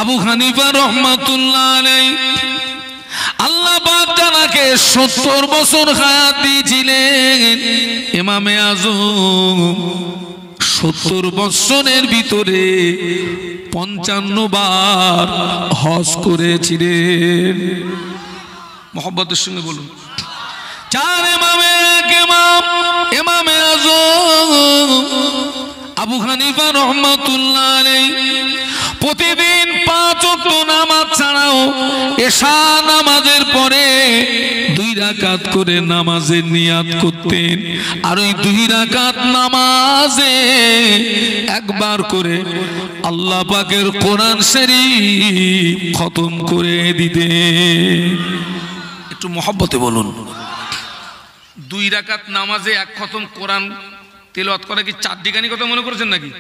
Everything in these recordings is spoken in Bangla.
আবু হানিফা রাহমাতুল্লাহ আলাইহি আল্লাহ পাক জানাকে 70 বছর হায়াত দিয়েছিলেন। ইমামে আযম 70 বছরের ভিতরে 55 বার হজ করেছিলেন। মোহাব্বতের সঙ্গে বলুন। চার ইমামের এক ইমাম ইমামে আযম আবু হানিফা রাহমাতুল্লাহ আলাইহি প্রতিদিন 5 ওয়াক্ত নামাজ ছাড়াও এশা নামাজের পরে 2 রাকাত করে নামাজের নিয়াত করতেন। আর ওই 2 রাকাত নামাজে একবার করে আল্লাহ পাকের কোরআন শরীফ খতম করে দিতেন। একটু মহব্বতে বলুন। 2 রাকাত নামাজে এক খতম কোরআন তেলাওয়াত করা কি 4 ডিগানি কথা মনে করেছেন নাকি?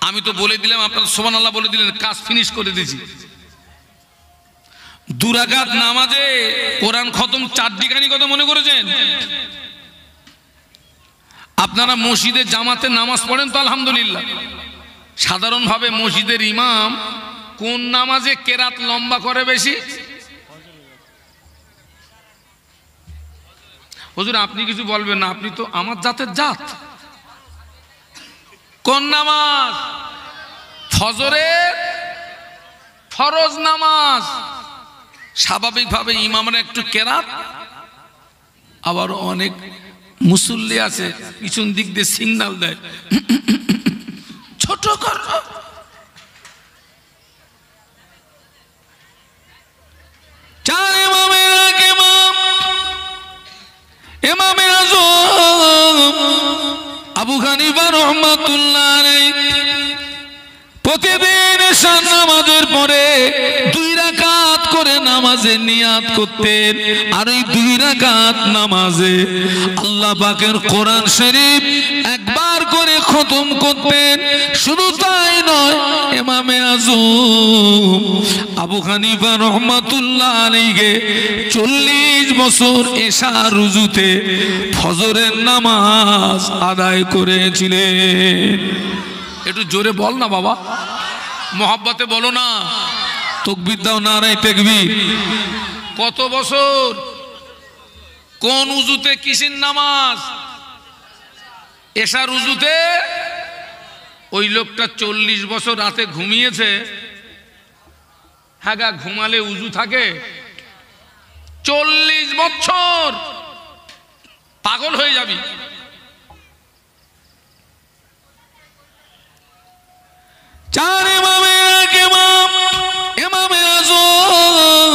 আমি তো বলে দিলাম, আপনারা সুবহানাল্লাহ বলে দিলেন, কাজ ফিনিশ করে দিয়েছি। 2 রাকাত নামাজে কোরআন খতম 4 ডিগানি কথা মনে করেছেন? আপনারা মসজিদে জামাতে নামাজ পড়েন তো আলহামদুলিল্লাহ। সাধারণভাবে মসজিদের ইমাম কোন নামাজে কেরাত লম্বা করে বেশি? হুজুর আপনি কিছু বলবেন না, আপনি তো আমার জাতের জাত। কোন নামাজ? ফজরের ফরজ নামাজ। স্বাভাবিকভাবে ইমামরা একটু কেরাত, আবার অনেক মুসল্লি আছে পিছন দিক দিয়ে সিগন্যাল দেয় ছোট কর। চার ইমামের এক ইমাম ইমামে আযম আবু হানিফা রাহমাতুল্লাহ আলাইহি প্রতিদিন এশা নামাজের পরে 2 রাকাত করে নামাজের নিয়াত করতেন। আর ওই 2 রাকাত নামাজে আল্লাহ পাকের কোরআন শরীফ একবার করে খতম করতেন। শুধু তাই নয়, ইমামে আযম আবু হানিফা রাহমাতুল্লাহ আলাইহি 40 বছর এশা রুজুতে ফজরের নামাজ আদায় করেছিলেন। একটু জোরে বল না বাবা, মোহাব্বতে বলো না। তাকবীর দাও, নারায়ে তাকবীর। কত বছর? কোন উজুতে কিসের নামাজ? এশার উজুতে। ওই লোকটা 40 বছর রাতে ঘুমিয়েছে। হ্যাঁ গা, ঘুমালে উজু থাকে? 40 বছর পাগল হয়ে যাবি। চার ইমামের এক ইমাম ইমামে আযম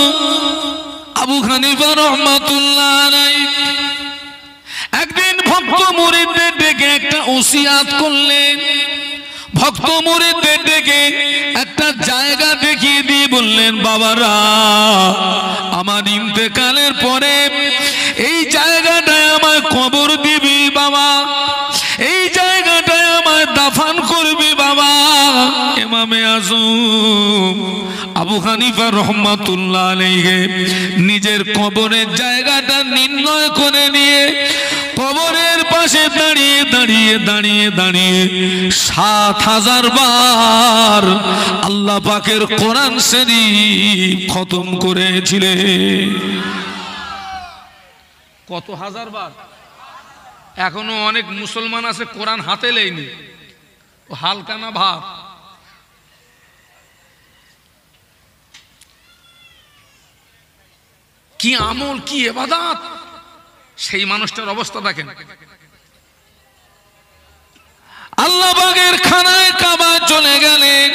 আবু হানিফা রাহমাতুল্লাহ আলাইহি একদিন ভক্ত মুরিদদের ডেকে একটা ওসিয়াত করলেন। ভক্ত মুরিদদের ডেকে একটা জায়গা দেখিয়ে দিয়ে বললেন, বাবারা আমার ইন্তেকালের পরে এই জায়গাটায় আমায় কবর দিবি বাবা, এই জায়গাটায় আমায় দাফন করবি বাবা। ইমামে আযম আবু হানিফা রাহমাতুল্লাহ আলাইহি নিজের কবরের জায়গাটা নির্ণয় করে নিয়ে কবরের পাশে দাঁড়িয়ে দাঁড়িয়ে দাঁড়িয়ে দাঁড়িয়ে 7000 বার আল্লাহ পাকের কোরআন শরীফ খতম করেছিলেন। কত হাজার বার? এখনো অনেক মুসলমান আছে কোরআন হাতে লেয়নি, ও হালকা না ভাব। কি আমল, কি ইবাদত! সেই মানুষটার অবস্থা দেখেন। আল্লাহ পাকের খানায় কাবা চলে গেলেন,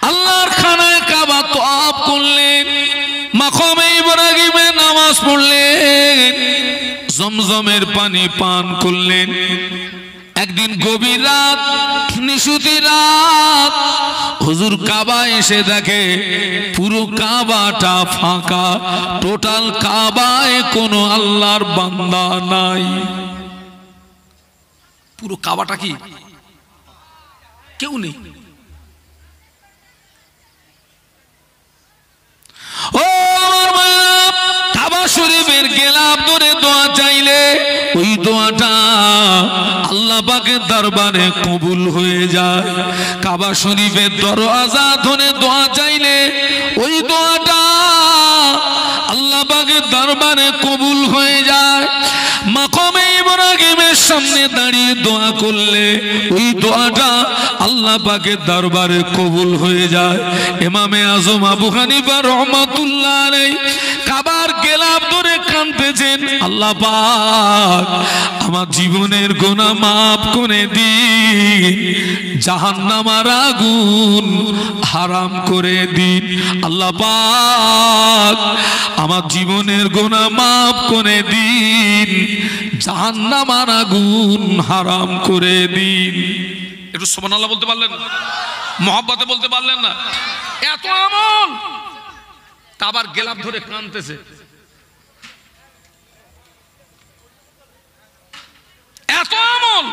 আল্লাহর খানায় কাবা তওয়াফ করলেন, মাকামে ইব্রাহিমে নামাজ পড়লেন, জমজমের পানি পান করলেন। একদিন গভীর রাত, নিশুতি রাত, হুজুর কাবা এসে দেখে পুরো কাবাটা ফাঁকা। টোটাল কাবায় কোনো আল্লাহর বান্দা নাই। পুরো কাবাটা কি কেউ নেই। ও আমার মায়া, কাবা শরীফের গেলাপ ধরে দোয়া চাইলে ওই দোয়াটা আল্লাহ আল্লাহ পাকের দরবারে কবুল হয়ে যায়। কাবা শরীফের দরওয়াজা ধরে দোয়া চাইলে ওই দোয়াটা আল্লাহ পাকের দরবারে কবুল হয়ে যায়। মাকামে ইব্রাহিমের সামনে দাঁড়িয়ে দোয়া করলে ওই দোয়াটা আল্লাহ পাকের দরবারে কবুল হয়ে যায়। ইমামে আজম আবু হানিফা রাহমাতুল্লাহ আলাইহি কাবার গেলাপ ধরে কাঁদতেছেন, আল্লাহ পাক আমার জীবনের গুনাহ মাফ করে দিন, জাহান্নামের আগুন হারাম করে দিন। আল্লাহ পাক আমার জীবনের গুনাহ মাফ করে দিন, জাহান্নামের আগুন হারাম করে দিন। একটু সুবহানাল্লাহ বলতে পারলেন না? মহব্বতে বলতে পারলেন না? এত আমল কাবার গেলাপ ধরে কাঁদতেছে। এত আমল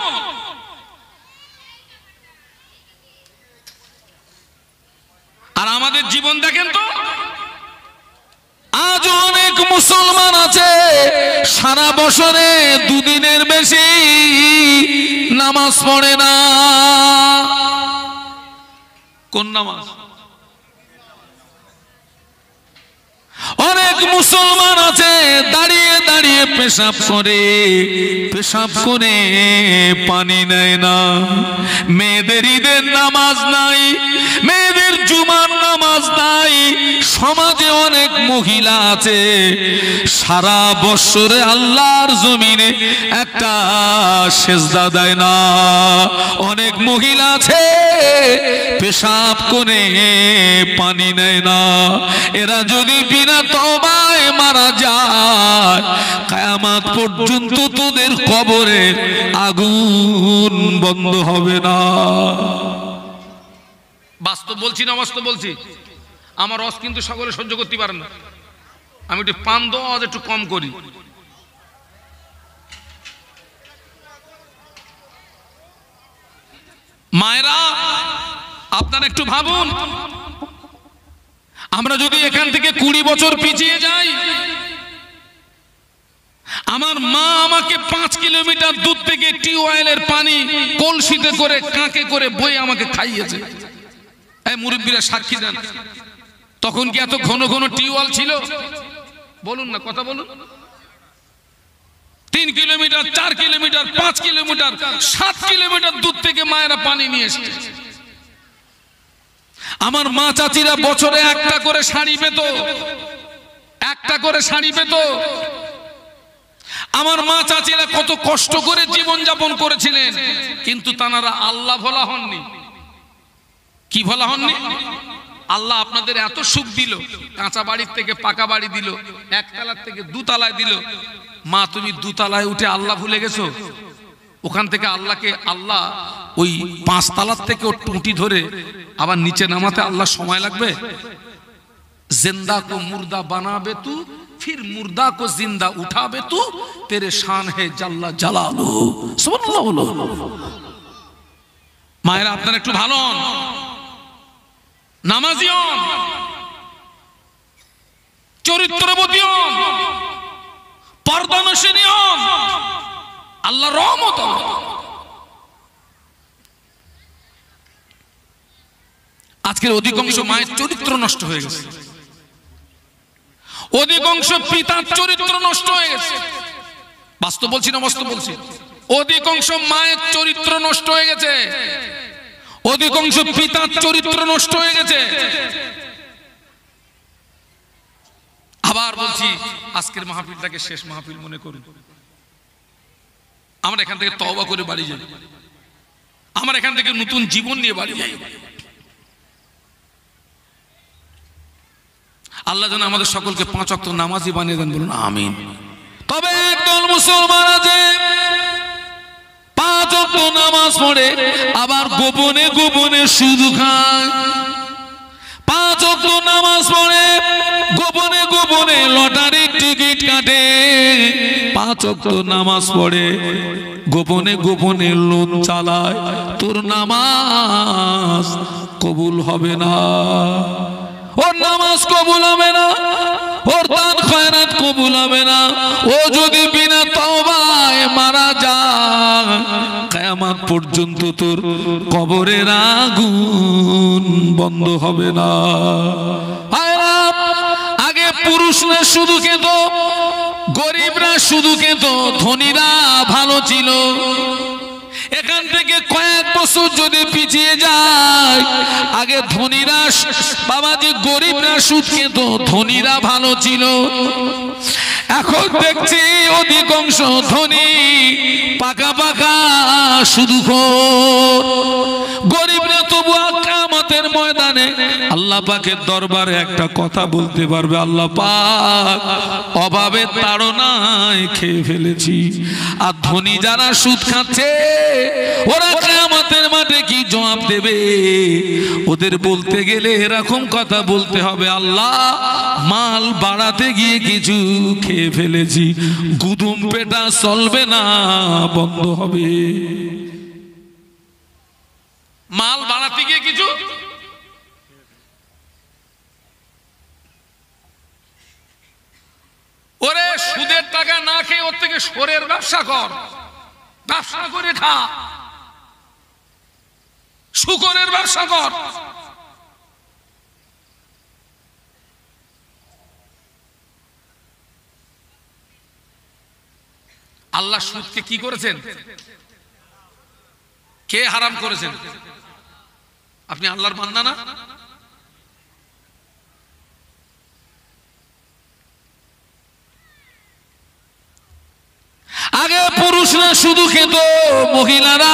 আর আমাদের জীবন দেখেন তো। আজ অনেক মুসলমান আছে সারা বছরে দুদিনের বেশি নামাজ পড়ে না। কোন নামাজ? অনেক মুসলমান আছে দাঁড়িয়ে দাঁড়িয়ে পেশাব করে, পেশাব করে পানি নেয় না। মেয়েদের ঈদের নামাজ নাই, মেয়েদের জুমার নামাজ নাই। সমাজে অনেক মহিলা আছে সারা বছরে আল্লাহর জমিনে একটা সেজদা দেয় না। অনেক মহিলা আছে পেশাব করে পানি নেয় না। এরা যদি বিনা তওবায় মারা যায় কিয়ামত পর্যন্ত তোদের কবরের আগুন বন্ধ হবে না। বাস্তব বলছি না অবাস্তব বলছি? আমার রস কিন্তু সকলে সহ্য করতে পারে না। আমি একটু পান দেওয়া একটু কম করি। মায়েরা আপনারা একটু ভাবুন, আমরা যদি এখান থেকে 20 বছর পিছিয়ে যাই, আমার মা আমাকে 5 কিলোমিটার দূর থেকে টিউবওয়েলের পানি কলসিতে করে কাঁকে করে বয়ে আমাকে খাইয়েছে। এই মুরব্বীরা সাক্ষী দেন। তখন কি এত ঘন ঘন টিউবওয়েল ছিল? বলুন না, কথা বলুন। 3 কিলোমিটার, 4 কিলোমিটার, 5 কিলোমিটার, 7 কিলোমিটার দূর থেকে মায়েরা পানি নিয়ে এসেছে। আমার মা চাচিরা বছরে একটা করে শাড়ি পেত, একটা করে শাড়ি পেত। আমার মা চাচিরা কত কষ্ট করে জীবন যাপন করেছিলেন, কিন্তু তারা আল্লাহ ভোলা হননি। কি ভোলা হননি? আল্লাহ আপনাদের এত সুখ দিল, কাঁচা বাড়ির থেকে পাকা বাড়ি দিল, একতলার থেকে 2 তলায় দিল। মা তুমি 2 তলায় উঠে আল্লাহ ভুলে গেছো? ওখান থেকে আল্লাহকে আল্লাহ ওই 5 তলার থেকে ও টুটি ধরে আবার নিচে নামাতে আল্লাহ সময় লাগবে? जिंदा को मुर्दा बनाबे तू, फिर मुर्दा को जिंदा उठाबे तू, तेरे शान है जल्ला जलालू। सुबहानाल्लाह बोलो। মায়েরা আপনারা একটু ভালো হন, নামাজি হন, চরিত্রবতী হন, পর্দানশীল হন, আল্লাহর রহমত হবে। আজকের অধিকাংশ মায়ের চরিত্র নষ্ট হয়ে গেছে, অধিকাংশ পিতার চরিত্র নষ্ট হয়ে গেছে। বাস্তব বলছি না বাস্তব বলছি? অধিকাংশ মায়ের চরিত্র নষ্ট হয়ে গেছে, অধিকাংশ পিতার চরিত্র নষ্ট হয়ে গেছে। আবার বলছি, আজকের মাহফিলটাকে শেষ মাহফিল মনে করুন। আমরা এখান থেকে তওবা করে বাড়ি যাই, আমরা এখান থেকে নতুন জীবন নিয়ে বাড়ি যাই। আল্লাহ যেন আমাদের সকলকে 5 ওয়াক্ত নামাজি বানিয়ে দেন, বলুন আমিন। তবে একদল মুসলমান আছে 5 ওয়াক্ত নামাজ পড়ে আবার গোপনে গোপনে সুদ খায়। 5 ওয়াক্ত নামাজ পড়ে গোপনে গোপনে লটারির টিকিট কাটে। 5 ওয়াক্ত নামাজ পড়ে গোপনে গোপনে লোন চালায়। তোর নামাজ কবুল হবে না, ওর নামাজ কবুল হবে না, ওর দান খয়রাত কবুল হবে না। ও যদি বিনা তওবায় মারা যায় কিয়ামত পর্যন্ত তোর কবরের আগুন বন্ধ হবে না। আগে পুরুষরা শুধু খেত, গরিবরা শুধু খেত, ধনীরা ভালো ছিল। এখান থেকে কয়েক বছর যদি পিছিয়ে যায়, আগে ধনীরা বাবাজি গরিবরা সুদ খেত, ধনীরা ভালো ছিল। এখন দেখছি অধিকাংশ ধনী পাকা পাকা শুধু গরিবরা তবু কিয়ামতের ময়দানে আল্লাহ পাকের দরবারে একটা কথা বলতে পারবে, আল্লাহ পাক অভাবের তাড়নায় খেয়ে ফেলেছি। আর ধনী যারা সুদ খাচ্ছে ওরা কিয়ামতের মাঠে কি জবাব দেবে? ওদের বলতে গেলে এরকম কথা বলতে হবে, আল্লাহ মাল বাড়াতে গিয়ে কিছু খেয়ে ফেলেছি, গুদুম পেটা চলবে না, বন্ধ হবে। মাল বাড়াতে গিয়ে কিছু, ওরে সুদের টাকা না খেয়ে ওর থেকে সোরের ব্যবসা কর, ব্যবসা করে খা, শুকরের ব্যবসা কর। আল্লাহ সুদকে কি করেছেন? কে হারাম করেছেন? আপনি আল্লাহর বান্দা না? আগে পুরুষরা শুধু খেত, মহিলারা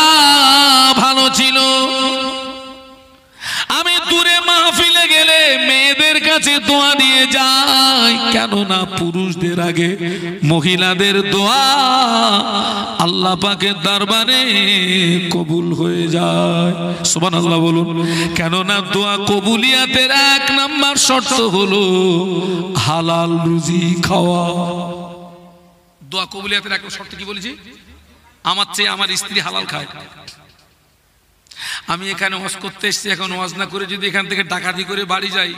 ভালো ছিল। আমি দূরে মাহফিলে গেলে মেয়েদের কাছে দোয়া নিয়ে যাই, কেননা পুরুষদের আগে মহিলাদের দোয়া আল্লাহ পাকের দরবারে কবুল হয়ে যায়। সুবহানাল্লাহ বলুন। কেননা দোয়া কবুলিয়াতের 1 নাম্বার শর্ত হলো হালাল রুজি খাওয়া। দোয়া কবুলিয়াতের একটা শর্ত কি বলেছি? আমার চেয়ে আমার স্ত্রী হালাল খায়। আমি এখানে ওয়াজ করতে এসেছি, এখন ওয়াজ না করে যদি এখান থেকে ডাকাতি করে বাড়ি যাই,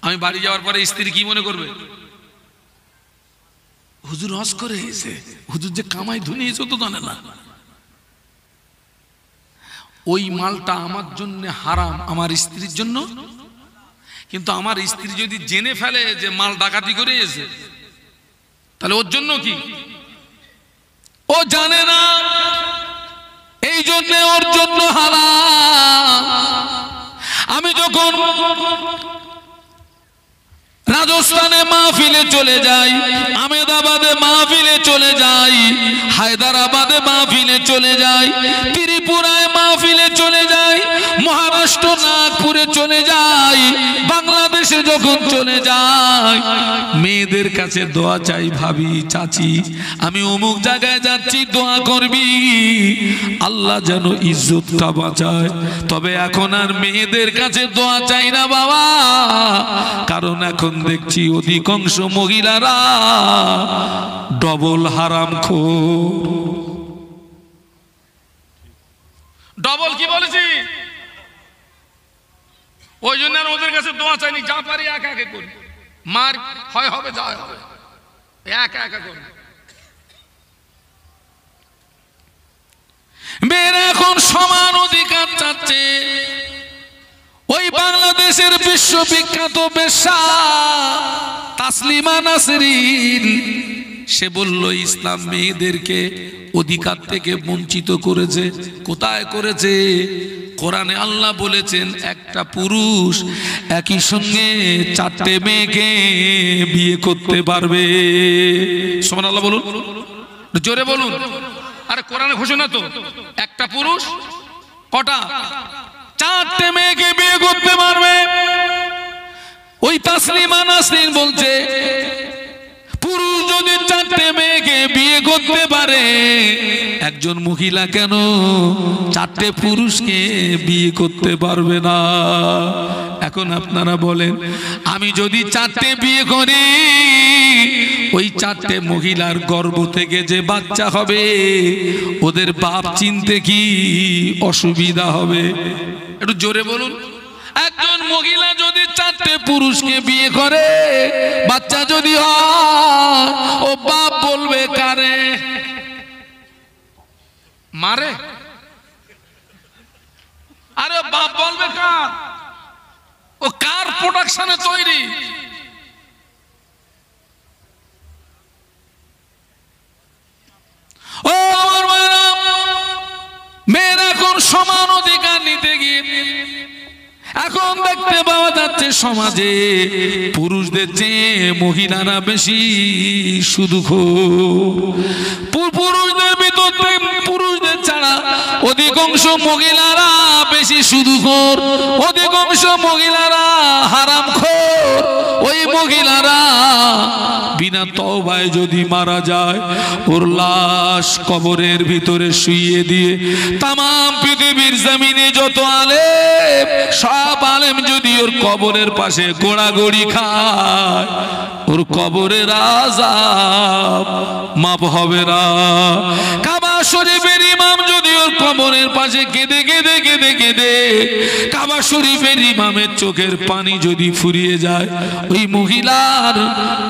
আমি বাড়ি যাওয়ার পরে স্ত্রী কি মনে করবে? হুজুর ওয়াজ করে এসে, হুজুর যে কামাই ধুনিয়েছে তো জানে না। ওই মালটা আমার জন্য হারাম, আমার স্ত্রীর জন্য। কিন্তু আমার স্ত্রী যদি জেনে ফেলে যে মাল ডাকাতি করে এসে, তাহলে ওর জন্য কি? ও জানে না, এই জন্য ওর জন্য হারাম। আমি যখন রাজস্থানে মাহফিলে চলে যাই, আহমেদাবাদে মাহফিলে চলে যাই, হায়দ্রাবাদে মাহফিলে চলে যাই, ত্রিপুরায় মাহফিলে চলে যাই, মহারাষ্ট্র নাগপুরে চলে যাই, বাংলাদেশে যখন চলে যাই, মেয়েদের কাছে দোয়া চাই, ভাবি চাচি আমি অমুক জায়গায় যাচ্ছি, দোয়া করবি আল্লাহ যেন ইজ্জতটা বাঁচায়। তবে এখন আর মেয়েদের কাছে দোয়া চাই না বাবা, কারণ এখন দেখছি অধিকাংশ মহিলারা ডবল হারামখোর। ডবল কি বলেছি? ওই জন্য আর ওদের কাছে দোয়া চাইনি, যা পারি একা একা করি, মার হয় হবে, যা হবে একা একা করি। মেয়েরা এখন সমান অধিকার চাচ্ছে। ওই বাংলাদেশের বিশ্ববিখ্যাত বেশ্যা তাসলিমা নাসরিন, সে বলল ইসলাম মেয়েদেরকে অধিকার থেকে বঞ্চিত করেছে। কোথায় করেছে? কোরআনে আল্লাহ বলেছেন একটা পুরুষ একই সঙ্গে 4টে মেয়েকে বিয়ে করতে পারবে। সুবহানাল্লাহ বলুন, জোরে বলুন। আরে কোরআনে ঘোষণা তো, একটা পুরুষ কটা? 4টে মেয়েকে বিয়ে করতে পারবে। ওই তাসলিমা নাসরিন বলছে পুরুষ যদি 4টে মেয়েকে বিয়ে করতে পারে, একজন মহিলা কেন 4টে পুরুষকে বিয়ে করতে পারবে না? এখন আপনারা বলেন, আমি যদি 4টে বিয়ে করি, ওই 4টে মহিলার গর্ভ থেকে যে বাচ্চা হবে, ওদের বাপ চিনতে কি অসুবিধা হবে? একটু জোরে বলুন। একজন মহিলা যদি 4টে পুরুষকে বিয়ে করে, বাচ্চা যদি হয়, ও বাপ বলবে কারে? মারে? আরে বাপ বলবে কার? ও কার প্রোডাকশনে তৈরি? ও আমার মায়েরা, মেয়েরা এখন সমান অধিকার নিতে গিয়ে এখন দেখতে পাওয়া যাচ্ছে সমাজে পুরুষদের চেয়ে মহিলারা বেশি সুদখোর। পুরুষদের ভিতর পুরুষদের ছাড়া অধিকাংশ মহিলারা বেশি সুদখোর, অধিকাংশ মহিলারা হারামখোর। ওই মহিলারা বিনা তওবায় যদি মারা যায়, ওর লাশ কবরের ভিতরে শুইয়ে দিয়ে তামাম পৃথিবীর জমিনে যত আলেম, সব আলেম যদি ওর কবরের পাশে গোড়াগড়ি খায়, ওর কবরের আযাব মাপ হবে না। কাবা শরীফের ইমাম যদি ওর কবরের পাশে কেঁদে কেঁদে কেঁদে কেঁদে কাবা শরীফের ইমামের চোখের পানি যদি ফুরিয়ে যায়, ওই মহিলার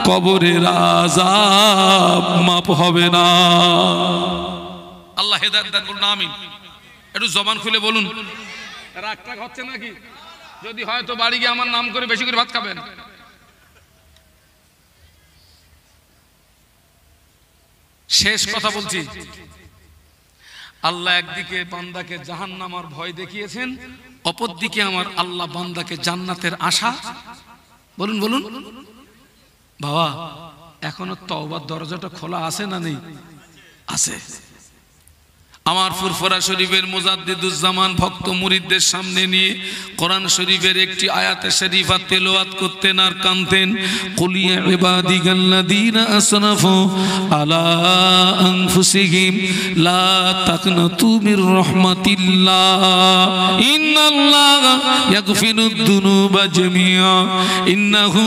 কবরের আযাব মাপ হবে না। আল্লাহ হেদায়েত দান করুন, আমিন। একটু জবান খুলে বলুন, রাগ হচ্ছে নাকি? যদি হয় তো বাড়ি গিয়ে আমার নাম করে বেশি করে ভাত খাবেন। শেষ কথা বলছি, আল্লাহ একদিকে বান্দাকে জাহান্নামের ভয় দেখিয়েছেন, অপরদিকে আমার আল্লাহ বান্দাকে জান্নাতের আশা। বলুন বলুন বাবা, এখনো তওবার দরজাটা খোলা আছে না নেই? আছে। আমার ফুরফুরা শরীফের মুজাদ্দিদুজ্জামান ভক্ত মুরিদদের সামনে নিয়ে কোরআন শরীফের একটি আয়াতে শরীফা তেলাওয়াত করতেন আর কানতেন, কুল ইয়া ইবাদিয়াল্লাযীনা আসরাফু আলা আনফুসিহিম লা তাকনাতু মির রাহমাতিল্লাহ ইন্নাল্লাহা ইয়াগফিরুদ যুনুবা জামিআ ইন্নাহু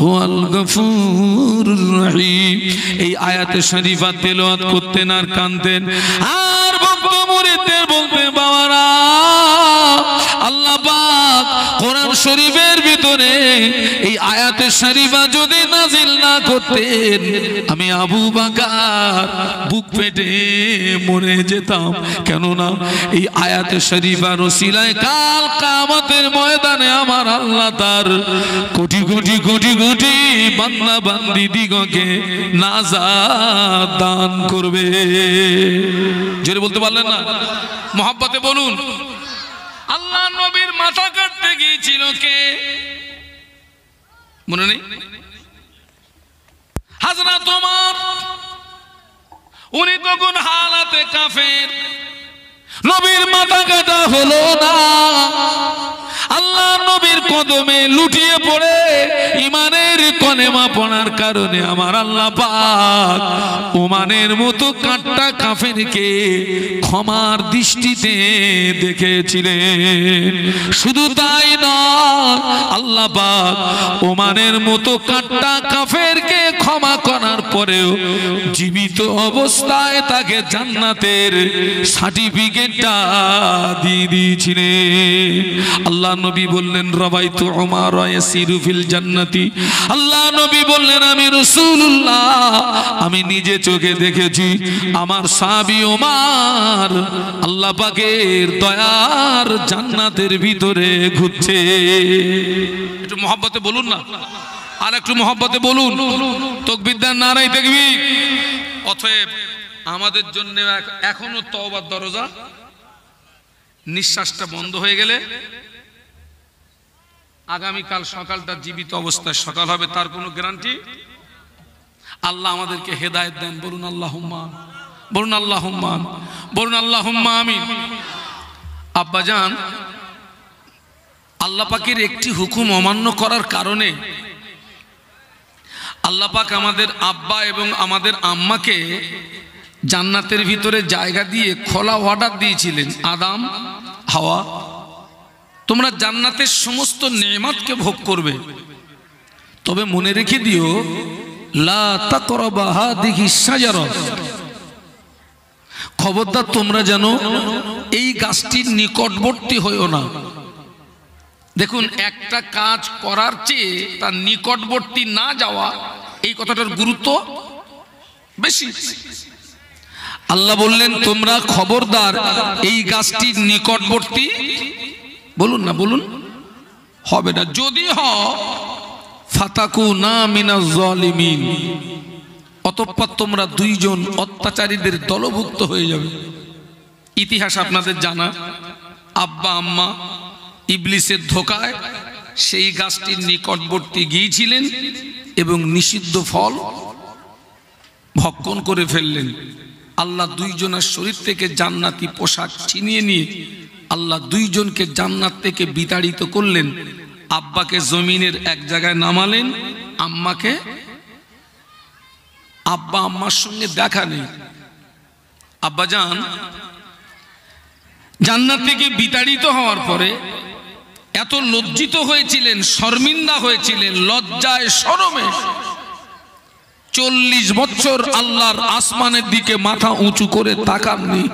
হুয়াল গফুরুর রহিম। এই আয়াতে শরীফা তেলাওয়াত করতেন আর কানতেন। আর ভক্ত মুরিদদের বলতেন, বাবারা, আল্লাহ পাক কোরআন শরীফের ভিতরে এই আয়াতে শরীফা যদি নাজিল না করতেন, আমি আবু বকর বুক ফেটে মরে যেতাম। কেননা এই আয়াতে শরীফার ওসিলায় কাল কিয়ামতের ময়দানে আমার আল্লাহ তার কোটি কোটি কোটি কোটি বান্দা বান্দি দিগকে নাজাত দান করবে। জোরে বলতে পারলেন না? মহব্বতে বলুন। আল্লাহ নবীর মাথা কাটতে গিয়েছিল কে? মনে নেই? হযরত ওমর। উনি তখন হালাতে কাফের, নবীর মাথা কাটা হলো না। আল্লাহ নবীর কদমে লুটিয়ে পড়ে ইমানের কলেমা পড়ার কারণে আমার আল্লাহ পাক ওমানের মতো কাঁটা কাফেরকে ক্ষমার দৃষ্টিতে দেখেছিলেন। শুধু তাই নয়, আল্লাহ পাক ওমানের মতো কাঁটা কাফেরকে ক্ষমা করার পরেও জীবিত অবস্থায় তাকে জান্নাতের সার্টিফিকেটটা দিয়ে দিয়েছিলেন। আল্লাহ নবী বললেন, রাবাইতু উমার ইয়াসিরু ফিল জান্নাতি। আল্লাহ নবী বললেন, আমি রাসূলুল্লাহ, আমি নিজে চোখে দেখেছি আমার সাহাবী ওমর আল্লাহ পাকের দয়ার জান্নাতের ভিতরে ঘুরছে। একটু মহব্বতে বলুন না, আর একটু মহব্বতে বলুন। তাকবীর দেন, নারায়ে তাকবীর। অতএব আমাদের জন্য এখনো তওবার দরজা, নিঃশ্বাসটা বন্ধ হয়ে গেলে আগামীকাল সকালটা জীবিত অবস্থায় সকাল হবে তার কোনো গ্যারান্টি। আল্লাহ আমাদেরকে হেদায়েত দেন। বলুন আল্লাহুম্মা, বলুন আল্লাহুম্মা, বলুন আল্লাহুম্মা আমিন। আব্বাজান, আল্লাহ পাকের একটি হুকুম অমান্য করার কারণে আল্লাহ পাক আমাদের আব্বা এবং আমাদের আম্মাকে জান্নাতের ভিতরে জায়গা দিয়ে খোলা অর্ডার দিয়েছিলেন, আদম হাওয়া, তোমরা জান্নাতের সমস্ত নেয়ামতকে ভোগ করবে, তবে মনে রেখে দিও লা তাকরাবা হাযিহি শাজারা, খবরদার তোমরা যেন এই গাছটির নিকটবর্তী হইও না। দেখুন, একটা কাজ করার চেয়ে তার নিকটবর্তী না যাওয়া, এই কথাটার গুরুত্ব বেশি। আল্লাহ বললেন তোমরা খবরদার এই গাছটির নিকটবর্তী বলুন না, বলুন হবে না, যদি ফাতাকুনা মিনাজ জালিমিন, অতঃপর তোমরা দুইজন অত্যাচারীদের দলভুক্ত হয়ে যাবে। ইতিহাস আপনাদের জানা, আব্বা আম্মা ইবলিসের ধোকায় সেই গাছটির নিকটবর্তী গিয়েছিলেন এবং নিষিদ্ধ ফল ভক্ষণ করে ফেললেন। আল্লাহ দুইজনের শরীর থেকে জান্নাতি পোশাক ছিনিয়ে নিয়ে আল্লাহ দুইজনকে জান্নাত থেকে বিতাড়িত করলেন। আব্বাকে জমিনের এক জায়গায় নামালেন, আম্মাকে, আব্বা আম্মার সঙ্গে দেখা নেই। আব্বাজান জান্নাত থেকে বিতাড়িত হওয়ার পরে এত লজ্জিত হয়েছিলেন, শর্মিন্দা হয়েছিলেন, লজ্জায় শরমে 40 বছর আল্লাহর আসমানের দিকে মাথা উঁচু করে তাকাননি।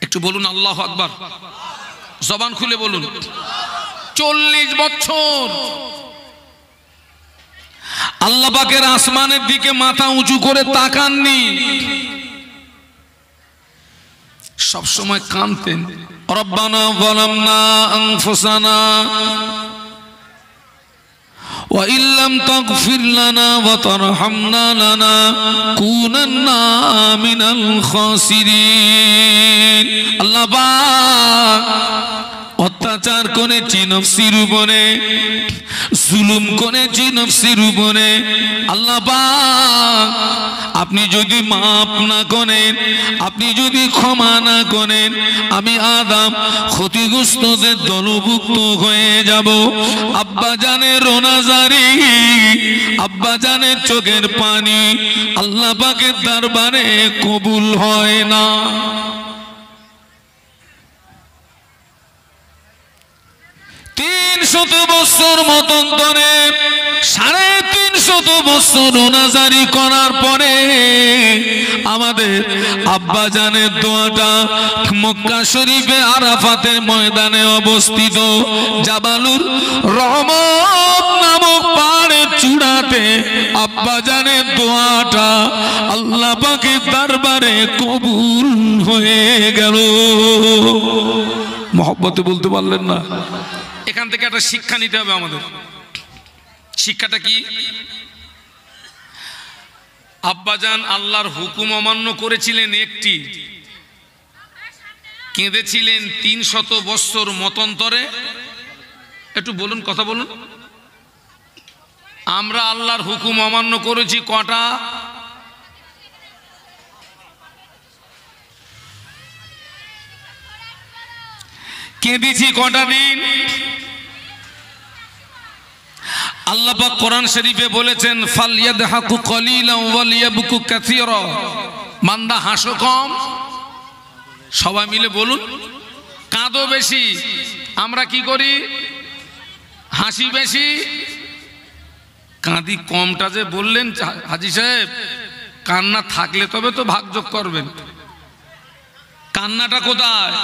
একটু বলুন আল্লাহু আকবার, জবান খুলে বলুন। 40 বছর আল্লাহ পাকের আসমানের দিকে মাথা উঁচু করে তাকাননি, সব সময় কাঁদতেন। রব্বানা যালামনা আনফুসানা ওয়া ইল্লাম তাগফির লানা ওয়া তারহামনা লানাকুনান্না মিনাল খাসিরিন। আল্লাহ পাক অত্যাচার করেছি নফসির উপরে, জুলুম করেছি নফসির উপরে। আল্লাহ পাক আপনি যদি মাফ না করেন, আপনি যদি ক্ষমা না করেন, আমি আদম ক্ষতিগ্রস্তদের দলভুক্ত হয়ে যাব। আব্বা জানের রোনাজারি, আব্বা জানের চোখের পানি আল্লাহ পাকের দরবারে কবুল হয় না। 300 বছর মতন ধরে 350 বছর রোনাজারি করার পরে আমাদের আব্বা জানের দোয়াটা মক্কা শরীফে আরাফাতের ময়দানে অবস্থিত জাবালুর রহমত নামক পাহাড়ের চূড়াতে আব্বা জানের দোয়াটা আল্লাহ পাকের দরবারে কবুল হয়ে গেল। মহব্বতে বলতে পারলেন না? এখান থেকে একটা শিক্ষা নিতে হবে আমাদের। শিক্ষাটা কি? আব্বাজান আল্লাহর হুকুম অমান্য করেছিলেন একটি, কেঁদেছিলেন 300 বছর মতান্তরে। একটু বলুন, কথা বলুন। আমরা আল্লাহর হুকুম অমান্য করেছি কটা? কেঁদেছি কটা দিন? আল্লাহ পাক কোরআন শরীফে বলেছেন ফালইয়াদহাকু কলিলান ওয়ালিয়াবকু কাসীরা। বান্দা হাসো কম, সবাই মিলে বলুন কাঁদো বেশি। আমরা কি করি? হাসি বেশি, কাঁদি কমটা যে বললেন হাজী সাহেব, কান্না থাকলে তবে তো ভাগযোগ করবেন। কান্নাটা কোথায়?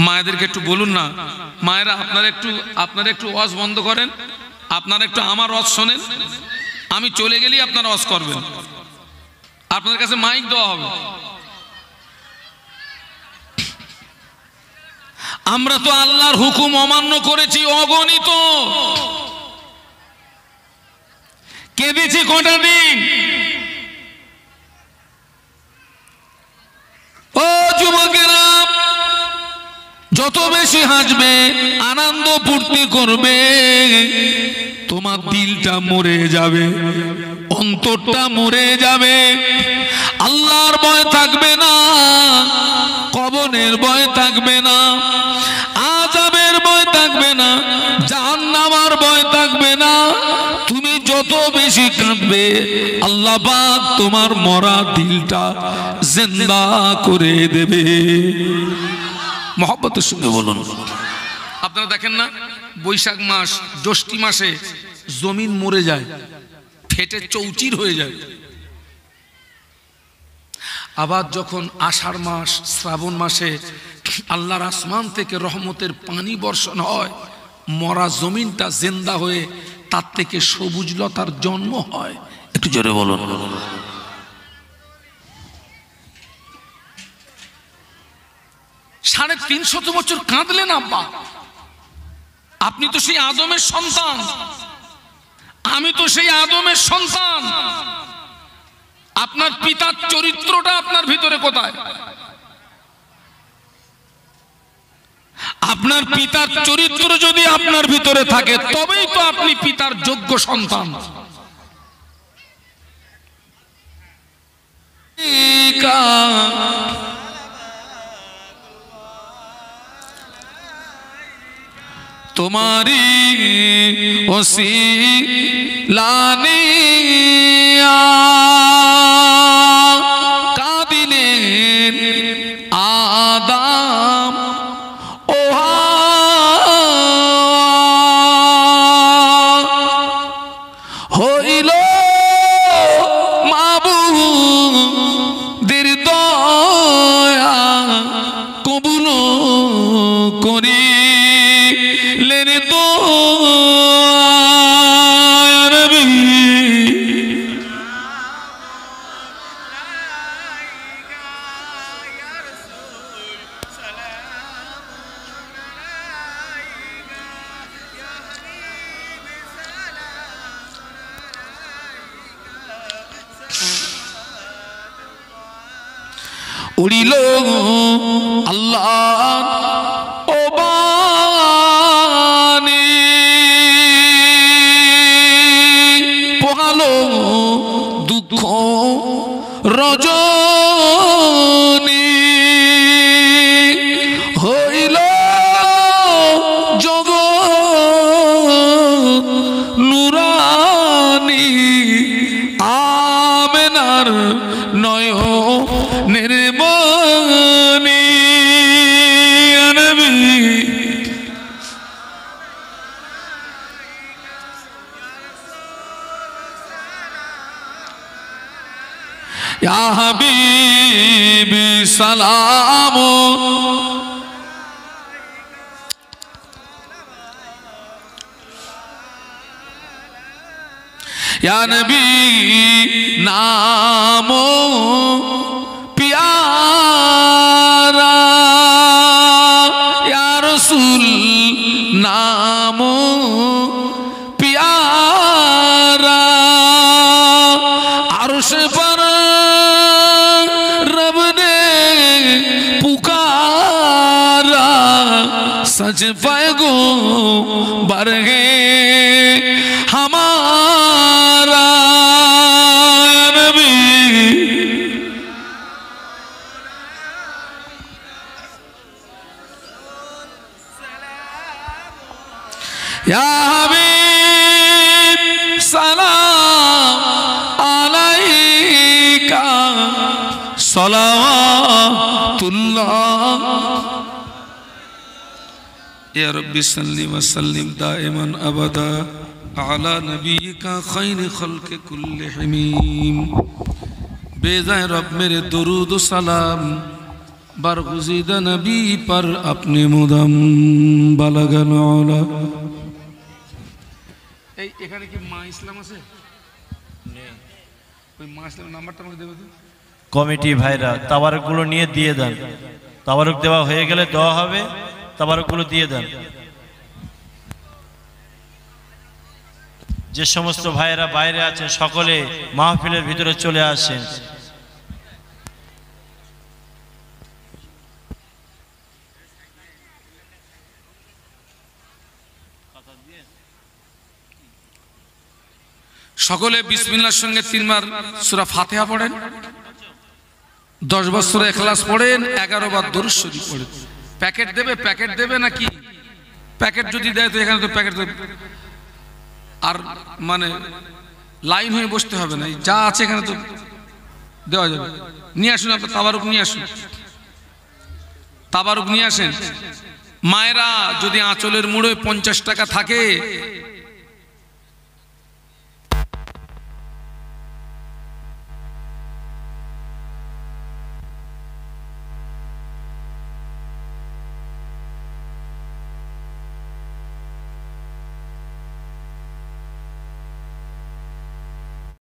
মায়েদেরকে একটু বলুন না, মায়েরা আপনারা একটু ওয়াজ বন্ধ করেন, আপনারা একটু আমার ওয়াজ শোনেন। আমি চলে গেলেই আপনারা ওয়াজ করবেন, আপনাদের কাছে মাইক দেওয়া হবে। আমরা তো আল্লাহর হুকুম অমান্য করেছি অগণিত, কেঁদেছি কটা দিন? ও যুবকেরা, যত বেশি হাসবে, আনন্দ ফুর্তি করবে, তোমার দিলটা মরে যাবে, অন্তরটা মরে যাবে। আল্লাহর ভয় থাকবে না, কবরের ভয় থাকবে না, আযাবের ভয় থাকবে না, জাহান্নামের ভয় থাকবে না। তুমি যত বেশি কাঁদবে, আল্লাহ পাক তোমার মরা দিলটা জিন্দা করে দেবে। মহব্বতের সঙ্গে বলুন। আপনারা দেখেন না, বৈশাখ মাস জ্যৈষ্ঠী মাসে জমিন মরে যায়, ফেটে চৌচির হয়ে যায়। আবার যখন আষাঢ় মাস শ্রাবণ মাসে আল্লাহর আসমান থেকে রহমতের পানি বর্ষণ হয়, মরা জমিনটা জিন্দা হয়ে তার থেকে সবুজ লতার জন্ম হয়। একটু জোরে বলুন। 350 বছর কাঁদলেন আব্বা, আপনি তো সেই আদমের সন্তান, আমি তো সেই আদমের সন্তান। আপনার পিতার চরিত্রটা আপনার ভিতরে কোথায়? আপনার পিতার চরিত্র যদি আপনার ভিতরে থাকে তবেই তো আপনি পিতার যোগ্য সন্তান। তোমারি ওসিলানে কাঁদিলেন আদম ও হইল মাবুদের দয়া কবুল করি উড়িল আল্লাহ ও বাণী পোহালো দুঃখ রজনী হইল জগৎ নুরানি আমেনার নয়নের মনি নবী ইয়া হাবিবি সালাম ইয়া নবী নামো प्यारा या रसूल नामो प्यारा अर्श पर रब ने पुकारा सच पैगो बरगे हमारा नबी या हबीब सलाम अलैका सलावतुल्लाह या रब्बी सल्लि व सल्लिम दाइमन अबदा अला नबीका खैर खल्क़ि कुल्लि हमीम। बेजाए रब मेरे दुरूद सलाम बरगुज़ीदा नबी पर अपने मुदम बलगल औला। এই এখানে কি মা ইসলাম আছে? ওই মা ইসলাম নাম্বারটা আমাকে দেবে তো। কমিটি ভাইরা তাবারকগুলো নিয়ে দিয়ে দেন, তাবারক দেওয়া হয়ে গেলে দেওয়া হবে, তাবারকগুলো দিয়ে দেন। যে সমস্ত ভাইরা বাইরে আছেন সকলে মাহফিলের ভিতরে চলে আসেন। সকলে বিসমিল্লাহর সঙ্গে 3 বার সূরা ফাতিহা পড়েন, 10 বার সূরা ইখলাস পড়েন, 11 বার দরুদ শরীফ পড়েন। প্যাকেট দেবে নাকি? প্যাকেট যদি দেয় তো এখানে তো প্যাকেট দেবে, আর মানে লাইন হয়ে বসতে হবে না, যা আছে এখানে তো দেওয়া যাবে। নিয়ে আসুন আপনার তাবারুক নিয়ে আসুন, তাবারুক নিয়ে আসেন। মায়েরা যদি আঁচলের মুড়ে 50 টাকা থাকে